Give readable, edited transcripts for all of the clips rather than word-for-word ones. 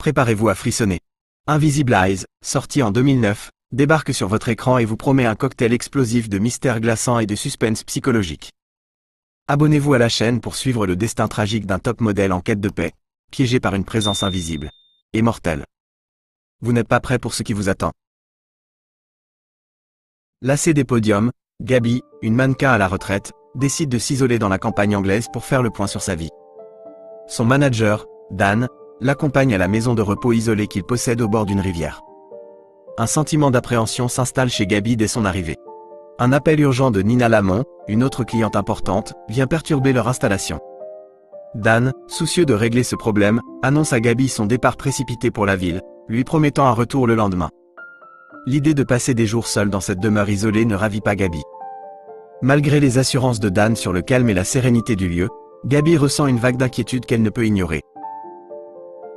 préparez-vous à frissonner. Invisible Eyes, sorti en 2009, débarque sur votre écran et vous promet un cocktail explosif de mystère glaçant et de suspense psychologique. Abonnez-vous à la chaîne pour suivre le destin tragique d'un top modèle en quête de paix, piégé par une présence invisible et mortelle. Vous n'êtes pas prêt pour ce qui vous attend. Lassée des podiums, Gabi, une mannequin à la retraite, décide de s'isoler dans la campagne anglaise pour faire le point sur sa vie. Son manager, Dan, l'accompagne à la maison de repos isolée qu'il possède au bord d'une rivière. Un sentiment d'appréhension s'installe chez Gabi dès son arrivée. Un appel urgent de Nina Lamont, une autre cliente importante, vient perturber leur installation. Dan, soucieux de régler ce problème, annonce à Gabi son départ précipité pour la ville, lui promettant un retour le lendemain. L'idée de passer des jours seul dans cette demeure isolée ne ravit pas Gabi. Malgré les assurances de Dan sur le calme et la sérénité du lieu, Gabi ressent une vague d'inquiétude qu'elle ne peut ignorer.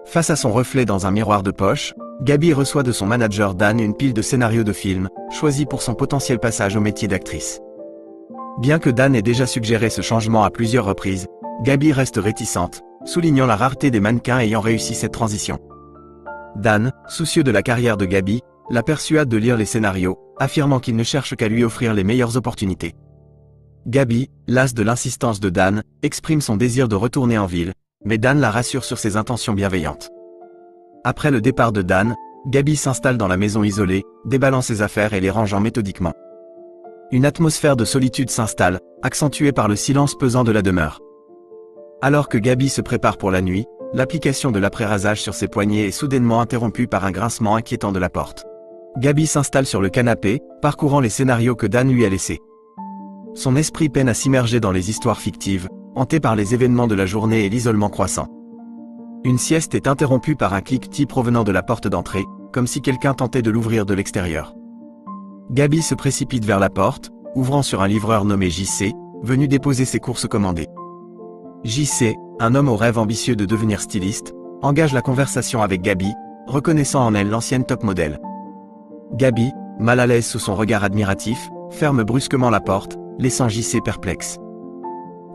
Face à son reflet dans un miroir de poche, Gabi reçoit de son manager Dan une pile de scénarios de films, choisis pour son potentiel passage au métier d'actrice. Bien que Dan ait déjà suggéré ce changement à plusieurs reprises, Gabi reste réticente, soulignant la rareté des mannequins ayant réussi cette transition. Dan, soucieux de la carrière de Gabi, la persuade de lire les scénarios, affirmant qu'il ne cherche qu'à lui offrir les meilleures opportunités. Gabi, lasse de l'insistance de Dan, exprime son désir de retourner en ville, mais Dan la rassure sur ses intentions bienveillantes. Après le départ de Dan, Gabi s'installe dans la maison isolée, déballant ses affaires et les rangeant méthodiquement. Une atmosphère de solitude s'installe, accentuée par le silence pesant de la demeure. Alors que Gabi se prépare pour la nuit, l'application de l'après-rasage sur ses poignets est soudainement interrompue par un grincement inquiétant de la porte. Gabi s'installe sur le canapé, parcourant les scénarios que Dan lui a laissés. Son esprit peine à s'immerger dans les histoires fictives, hanté par les événements de la journée et l'isolement croissant. Une sieste est interrompue par un cliquetis provenant de la porte d'entrée, comme si quelqu'un tentait de l'ouvrir de l'extérieur. Gabi se précipite vers la porte, ouvrant sur un livreur nommé JC, venu déposer ses courses commandées. JC, un homme au rêve ambitieux de devenir styliste, engage la conversation avec Gabi, reconnaissant en elle l'ancienne top modèle. Gabi, mal à l'aise sous son regard admiratif, ferme brusquement la porte, laissant JC perplexe.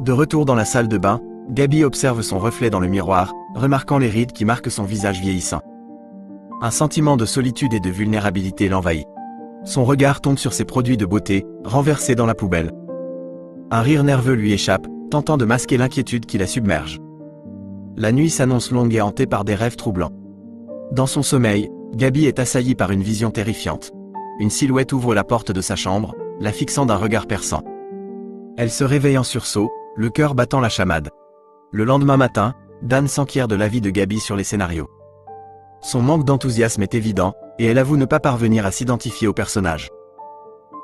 De retour dans la salle de bain, Gabi observe son reflet dans le miroir, remarquant les rides qui marquent son visage vieillissant. Un sentiment de solitude et de vulnérabilité l'envahit. Son regard tombe sur ses produits de beauté, renversés dans la poubelle. Un rire nerveux lui échappe, tentant de masquer l'inquiétude qui la submerge. La nuit s'annonce longue et hantée par des rêves troublants. Dans son sommeil, Gabi est assaillie par une vision terrifiante. Une silhouette ouvre la porte de sa chambre, la fixant d'un regard perçant. Elle se réveille en sursaut, le cœur battant la chamade. Le lendemain matin, Dan s'enquiert de l'avis de Gabi sur les scénarios. Son manque d'enthousiasme est évident, et elle avoue ne pas parvenir à s'identifier au personnage.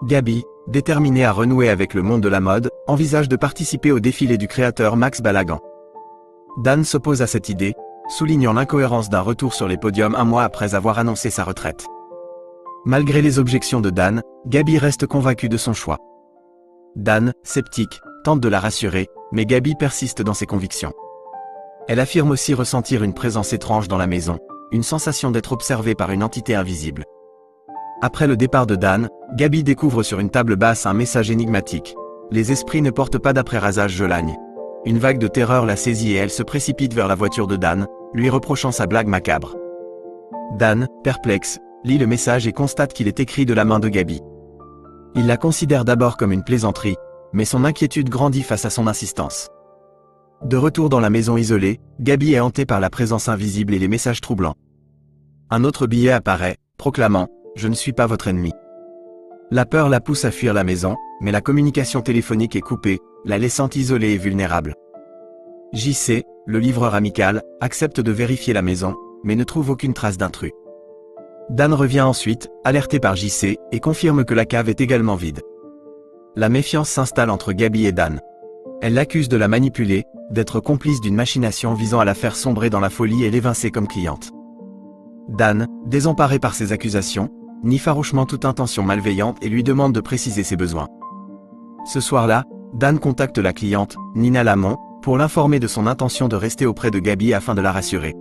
Gabi, déterminée à renouer avec le monde de la mode, envisage de participer au défilé du créateur Max Balagan. Dan s'oppose à cette idée, soulignant l'incohérence d'un retour sur les podiums un mois après avoir annoncé sa retraite. Malgré les objections de Dan, Gabi reste convaincue de son choix. Dan, sceptique, tente de la rassurer, mais Gabi persiste dans ses convictions. Elle affirme aussi ressentir une présence étrange dans la maison, une sensation d'être observée par une entité invisible. Après le départ de Dan, Gabi découvre sur une table basse un message énigmatique. Les esprits ne portent pas d'après-rasage, je lagne. Une vague de terreur la saisit et elle se précipite vers la voiture de Dan, lui reprochant sa blague macabre. Dan, perplexe, lit le message et constate qu'il est écrit de la main de Gabi. Il la considère d'abord comme une plaisanterie, mais son inquiétude grandit face à son insistance. De retour dans la maison isolée, Gabi est hantée par la présence invisible et les messages troublants. Un autre billet apparaît, proclamant « Je ne suis pas votre ennemi ». La peur la pousse à fuir la maison, mais la communication téléphonique est coupée, la laissant isolée et vulnérable. JC, le livreur amical, accepte de vérifier la maison, mais ne trouve aucune trace d'intrus. Dan revient ensuite, alerté par JC, et confirme que la cave est également vide. La méfiance s'installe entre Gabi et Dan. Elle l'accuse de la manipuler, d'être complice d'une machination visant à la faire sombrer dans la folie et l'évincer comme cliente. Dan, désemparé par ces accusations, nie farouchement toute intention malveillante et lui demande de préciser ses besoins. Ce soir-là, Dan contacte la cliente, Nina Lamont, pour l'informer de son intention de rester auprès de Gabi afin de la rassurer.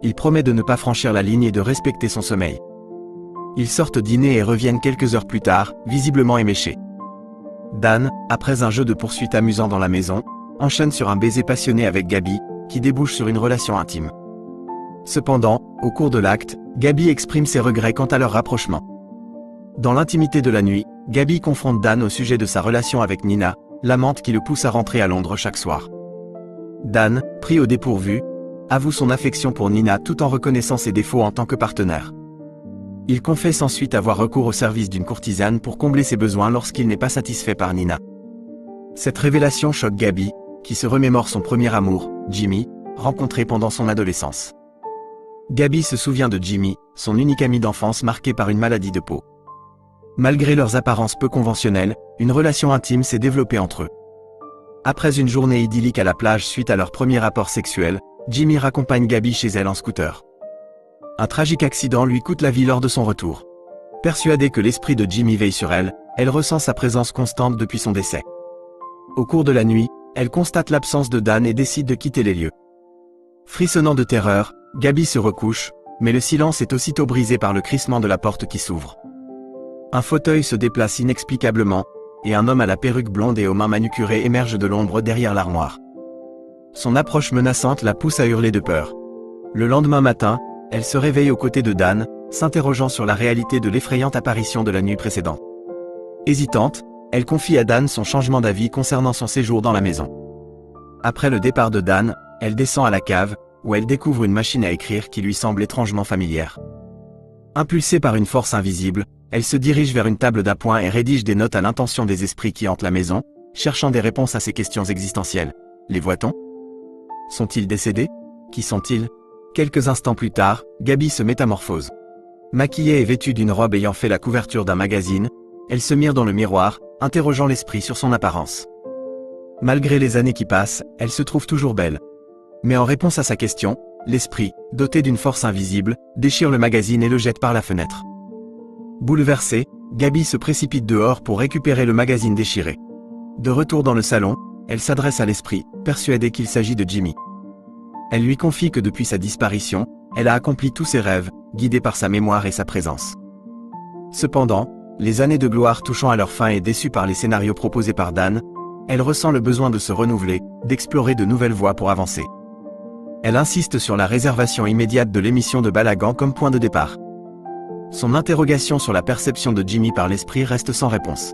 Il promet de ne pas franchir la ligne et de respecter son sommeil. Ils sortent dîner et reviennent quelques heures plus tard, visiblement éméchés. Dan, après un jeu de poursuite amusant dans la maison, enchaîne sur un baiser passionné avec Gabi, qui débouche sur une relation intime. Cependant, au cours de l'acte, Gabi exprime ses regrets quant à leur rapprochement. Dans l'intimité de la nuit, Gabi confronte Dan au sujet de sa relation avec Nina, l'amante qui le pousse à rentrer à Londres chaque soir. Dan, pris au dépourvu, avoue son affection pour Nina tout en reconnaissant ses défauts en tant que partenaire. Il confesse ensuite avoir recours au service d'une courtisane pour combler ses besoins lorsqu'il n'est pas satisfait par Nina. Cette révélation choque Gabi, qui se remémore son premier amour, Jimmy, rencontré pendant son adolescence. Gabi se souvient de Jimmy, son unique ami d'enfance marqué par une maladie de peau. Malgré leurs apparences peu conventionnelles, une relation intime s'est développée entre eux. Après une journée idyllique à la plage suite à leur premier rapport sexuel, Jimmy raccompagne Gabi chez elle en scooter. Un tragique accident lui coûte la vie lors de son retour. Persuadée que l'esprit de Jimmy veille sur elle, elle ressent sa présence constante depuis son décès. Au cours de la nuit, elle constate l'absence de Dan et décide de quitter les lieux. Frissonnant de terreur, Gabi se recouche, mais le silence est aussitôt brisé par le crissement de la porte qui s'ouvre. Un fauteuil se déplace inexplicablement, et un homme à la perruque blonde et aux mains manucurées émerge de l'ombre derrière l'armoire. Son approche menaçante la pousse à hurler de peur. Le lendemain matin, elle se réveille aux côtés de Dan, s'interrogeant sur la réalité de l'effrayante apparition de la nuit précédente. Hésitante, elle confie à Dan son changement d'avis concernant son séjour dans la maison. Après le départ de Dan, elle descend à la cave, où elle découvre une machine à écrire qui lui semble étrangement familière. Impulsée par une force invisible, elle se dirige vers une table d'appoint et rédige des notes à l'intention des esprits qui hantent la maison, cherchant des réponses à ces questions existentielles. Les voit-on? Sont-ils décédés? Qui sont-ils? Quelques instants plus tard, Gabi se métamorphose. Maquillée et vêtue d'une robe ayant fait la couverture d'un magazine, elle se mire dans le miroir, interrogeant l'esprit sur son apparence. Malgré les années qui passent, elle se trouve toujours belle. Mais en réponse à sa question, l'esprit, doté d'une force invisible, déchire le magazine et le jette par la fenêtre. Bouleversée, Gabi se précipite dehors pour récupérer le magazine déchiré. De retour dans le salon, elle s'adresse à l'esprit, persuadée qu'il s'agit de Jimmy. Elle lui confie que depuis sa disparition, elle a accompli tous ses rêves, guidée par sa mémoire et sa présence. Cependant, les années de gloire touchant à leur fin et déçue par les scénarios proposés par Dan, elle ressent le besoin de se renouveler, d'explorer de nouvelles voies pour avancer. Elle insiste sur la réservation immédiate de l'émission de Balagan comme point de départ. Son interrogation sur la perception de Jimmy par l'esprit reste sans réponse.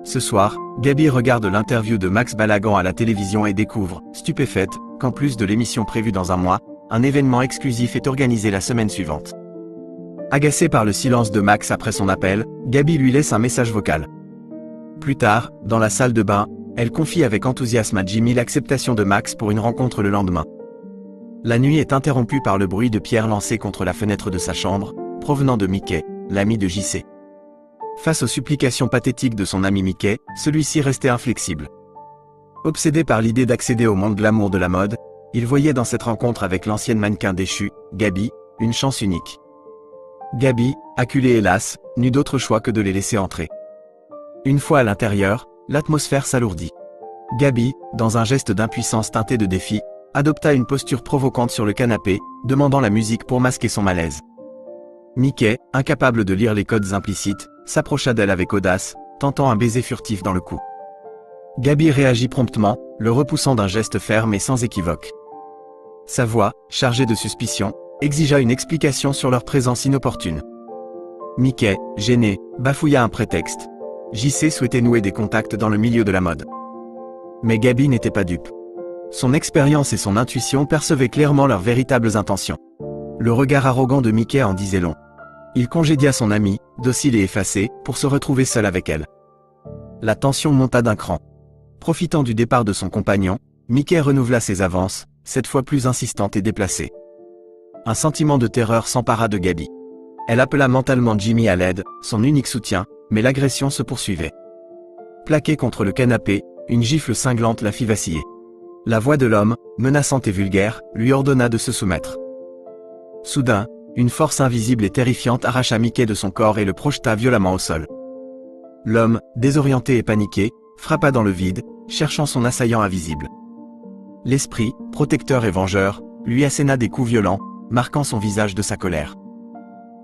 Ce soir, Gabi regarde l'interview de Max Balagan à la télévision et découvre, stupéfaite, qu'en plus de l'émission prévue dans un mois, un événement exclusif est organisé la semaine suivante. Agacée par le silence de Max après son appel, Gabi lui laisse un message vocal. Plus tard, dans la salle de bain, elle confie avec enthousiasme à Jimmy l'acceptation de Max pour une rencontre le lendemain. La nuit est interrompue par le bruit de pierres lancées contre la fenêtre de sa chambre, provenant de Mickey, l'ami de JC. Face aux supplications pathétiques de son ami Mickey, celui-ci restait inflexible. Obsédé par l'idée d'accéder au monde glamour de la mode, il voyait dans cette rencontre avec l'ancienne mannequin déchue, Gabi, une chance unique. Gabi, acculée hélas, n'eut d'autre choix que de les laisser entrer. Une fois à l'intérieur, l'atmosphère s'alourdit. Gabi, dans un geste d'impuissance teinté de défi, adopta une posture provocante sur le canapé, demandant la musique pour masquer son malaise. Mickey, incapable de lire les codes implicites, s'approcha d'elle avec audace, tentant un baiser furtif dans le cou. Gabi réagit promptement, le repoussant d'un geste ferme et sans équivoque. Sa voix, chargée de suspicion, exigea une explication sur leur présence inopportune. Mickey, gêné, bafouilla un prétexte. JC souhaitait nouer des contacts dans le milieu de la mode. Mais Gabi n'était pas dupe. Son expérience et son intuition percevaient clairement leurs véritables intentions. Le regard arrogant de Mickey en disait long. Il congédia son amie, docile et effacée, pour se retrouver seul avec elle. La tension monta d'un cran. Profitant du départ de son compagnon, Mickey renouvela ses avances, cette fois plus insistantes et déplacées. Un sentiment de terreur s'empara de Gabi. Elle appela mentalement Jimmy à l'aide, son unique soutien, mais l'agression se poursuivait. Plaquée contre le canapé, une gifle cinglante la fit vaciller. La voix de l'homme, menaçante et vulgaire, lui ordonna de se soumettre. Soudain, une force invisible et terrifiante arracha Mickey de son corps et le projeta violemment au sol. L'homme, désorienté et paniqué, frappa dans le vide, cherchant son assaillant invisible. L'esprit, protecteur et vengeur, lui asséna des coups violents, marquant son visage de sa colère.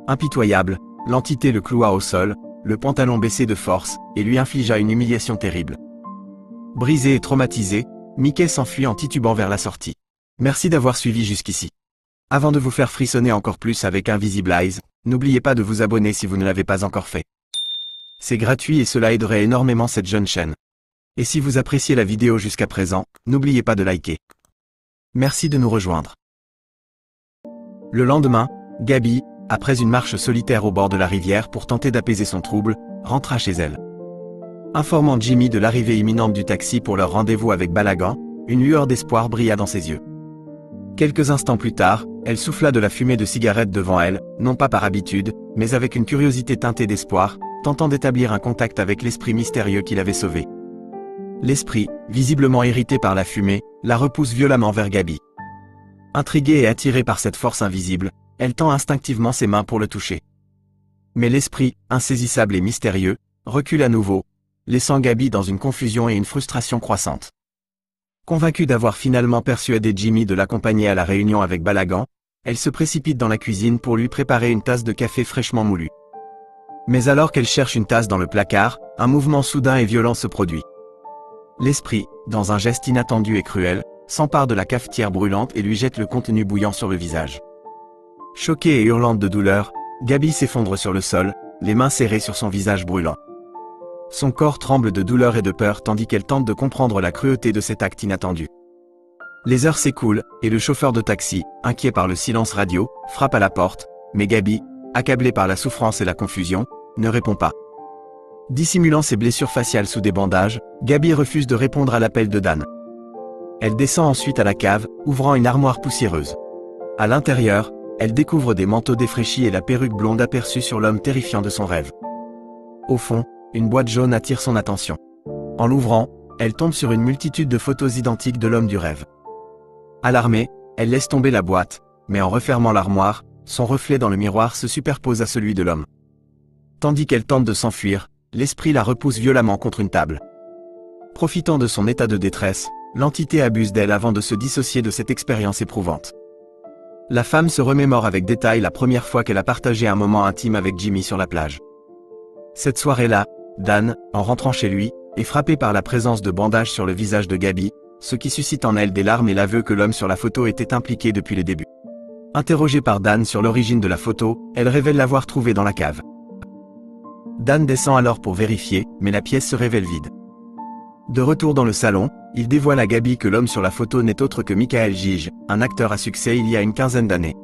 Impitoyable, l'entité le cloua au sol, le pantalon baissé de force, et lui infligea une humiliation terrible. Brisé et traumatisé, Mickey s'enfuit en titubant vers la sortie. Merci d'avoir suivi jusqu'ici. Avant de vous faire frissonner encore plus avec Invisible Eyes, n'oubliez pas de vous abonner si vous ne l'avez pas encore fait. C'est gratuit et cela aiderait énormément cette jeune chaîne. Et si vous appréciez la vidéo jusqu'à présent, n'oubliez pas de liker. Merci de nous rejoindre. Le lendemain, Gabi, après une marche solitaire au bord de la rivière pour tenter d'apaiser son trouble, rentra chez elle. Informant Jimmy de l'arrivée imminente du taxi pour leur rendez-vous avec Balagan, une lueur d'espoir brilla dans ses yeux. Quelques instants plus tard, elle souffla de la fumée de cigarette devant elle, non pas par habitude, mais avec une curiosité teintée d'espoir, tentant d'établir un contact avec l'esprit mystérieux qui l'avait sauvée. L'esprit, visiblement irrité par la fumée, la repousse violemment vers Gabi. Intriguée et attirée par cette force invisible, elle tend instinctivement ses mains pour le toucher. Mais l'esprit, insaisissable et mystérieux, recule à nouveau, laissant Gabi dans une confusion et une frustration croissante. Convaincue d'avoir finalement persuadé Jimmy de l'accompagner à la réunion avec Balagan, elle se précipite dans la cuisine pour lui préparer une tasse de café fraîchement moulu. Mais alors qu'elle cherche une tasse dans le placard, un mouvement soudain et violent se produit. L'esprit, dans un geste inattendu et cruel, s'empare de la cafetière brûlante et lui jette le contenu bouillant sur le visage. Choquée et hurlante de douleur, Gabi s'effondre sur le sol, les mains serrées sur son visage brûlant. Son corps tremble de douleur et de peur tandis qu'elle tente de comprendre la cruauté de cet acte inattendu. Les heures s'écoulent, et le chauffeur de taxi, inquiet par le silence radio, frappe à la porte, mais Gabi, accablée par la souffrance et la confusion, ne répond pas. Dissimulant ses blessures faciales sous des bandages, Gabi refuse de répondre à l'appel de Dan. Elle descend ensuite à la cave, ouvrant une armoire poussiéreuse. À l'intérieur, elle découvre des manteaux défraîchis et la perruque blonde aperçue sur l'homme terrifiant de son rêve. Au fond, une boîte jaune attire son attention. En l'ouvrant, elle tombe sur une multitude de photos identiques de l'homme du rêve. Alarmée, elle laisse tomber la boîte, mais en refermant l'armoire, son reflet dans le miroir se superpose à celui de l'homme. Tandis qu'elle tente de s'enfuir, l'esprit la repousse violemment contre une table. Profitant de son état de détresse, l'entité abuse d'elle avant de se dissocier de cette expérience éprouvante. La femme se remémore avec détail la première fois qu'elle a partagé un moment intime avec Jimmy sur la plage. Cette soirée-là, Dan, en rentrant chez lui, est frappé par la présence de bandages sur le visage de Gabi, ce qui suscite en elle des larmes et l'aveu que l'homme sur la photo était impliqué depuis le début. Interrogée par Dan sur l'origine de la photo, elle révèle l'avoir trouvée dans la cave. Dan descend alors pour vérifier, mais la pièce se révèle vide. De retour dans le salon, il dévoile à Gabi que l'homme sur la photo n'est autre que Michael Gige, un acteur à succès il y a une quinzaine d'années.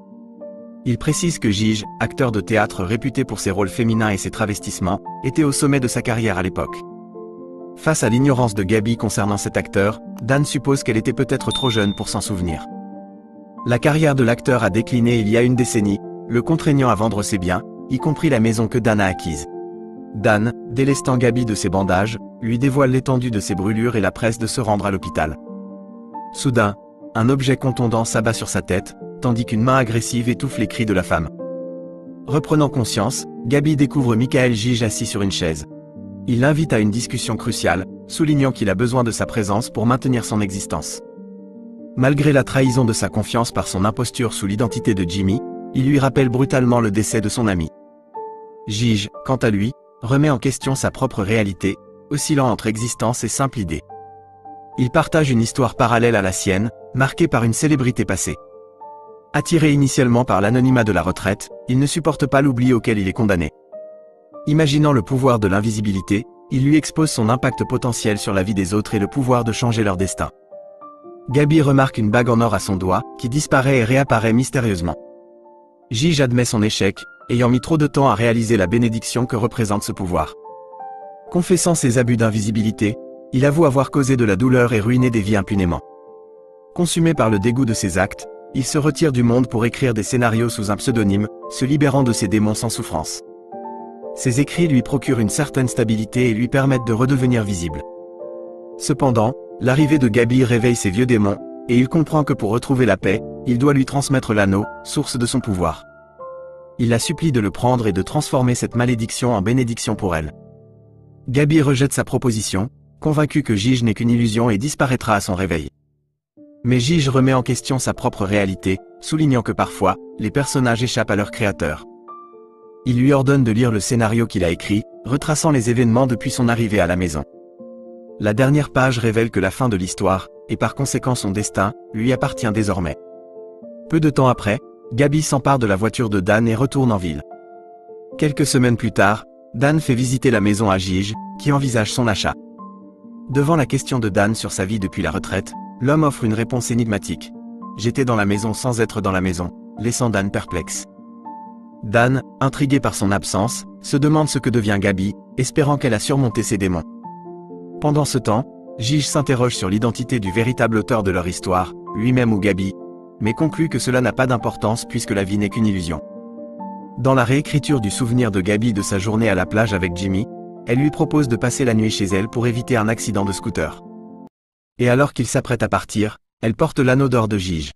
Il précise que Gige, acteur de théâtre réputé pour ses rôles féminins et ses travestissements, était au sommet de sa carrière à l'époque. Face à l'ignorance de Gabi concernant cet acteur, Dan suppose qu'elle était peut-être trop jeune pour s'en souvenir. La carrière de l'acteur a décliné il y a une décennie, le contraignant à vendre ses biens, y compris la maison que Dan a acquise. Dan, délestant Gabi de ses bandages, lui dévoile l'étendue de ses brûlures et la presse de se rendre à l'hôpital. Soudain, un objet contondant s'abat sur sa tête, tandis qu'une main agressive étouffe les cris de la femme. Reprenant conscience, Gabi découvre Michael Gige assis sur une chaise. Il l'invite à une discussion cruciale, soulignant qu'il a besoin de sa présence pour maintenir son existence. Malgré la trahison de sa confiance par son imposture sous l'identité de Jimmy, il lui rappelle brutalement le décès de son ami. Gige, quant à lui, remet en question sa propre réalité, oscillant entre existence et simple idée. Il partage une histoire parallèle à la sienne, marquée par une célébrité passée. Attiré initialement par l'anonymat de la retraite, il ne supporte pas l'oubli auquel il est condamné. Imaginant le pouvoir de l'invisibilité, il lui expose son impact potentiel sur la vie des autres et le pouvoir de changer leur destin. Gabi remarque une bague en or à son doigt, qui disparaît et réapparaît mystérieusement. Gige admet son échec, ayant mis trop de temps à réaliser la bénédiction que représente ce pouvoir. Confessant ses abus d'invisibilité, il avoue avoir causé de la douleur et ruiné des vies impunément. Consumé par le dégoût de ses actes, il se retire du monde pour écrire des scénarios sous un pseudonyme, se libérant de ses démons sans souffrance. Ses écrits lui procurent une certaine stabilité et lui permettent de redevenir visible. Cependant, l'arrivée de Gabi réveille ses vieux démons, et il comprend que pour retrouver la paix, il doit lui transmettre l'anneau, source de son pouvoir. Il la supplie de le prendre et de transformer cette malédiction en bénédiction pour elle. Gabi rejette sa proposition, convaincue que Gige n'est qu'une illusion et disparaîtra à son réveil. Mais Gige remet en question sa propre réalité, soulignant que parfois, les personnages échappent à leur créateur. Il lui ordonne de lire le scénario qu'il a écrit, retraçant les événements depuis son arrivée à la maison. La dernière page révèle que la fin de l'histoire, et par conséquent son destin, lui appartient désormais. Peu de temps après, Gabi s'empare de la voiture de Dan et retourne en ville. Quelques semaines plus tard, Dan fait visiter la maison à Gige, qui envisage son achat. Devant la question de Dan sur sa vie depuis la retraite, l'homme offre une réponse énigmatique. « J'étais dans la maison sans être dans la maison », laissant Dan perplexe. Dan, intrigué par son absence, se demande ce que devient Gabi, espérant qu'elle a surmonté ses démons. Pendant ce temps, Gige s'interroge sur l'identité du véritable auteur de leur histoire, lui-même ou Gabi, mais conclut que cela n'a pas d'importance puisque la vie n'est qu'une illusion. Dans la réécriture du souvenir de Gabi de sa journée à la plage avec Jimmy, elle lui propose de passer la nuit chez elle pour éviter un accident de scooter. Et alors qu'il s'apprête à partir, elle porte l'anneau d'or de Gige.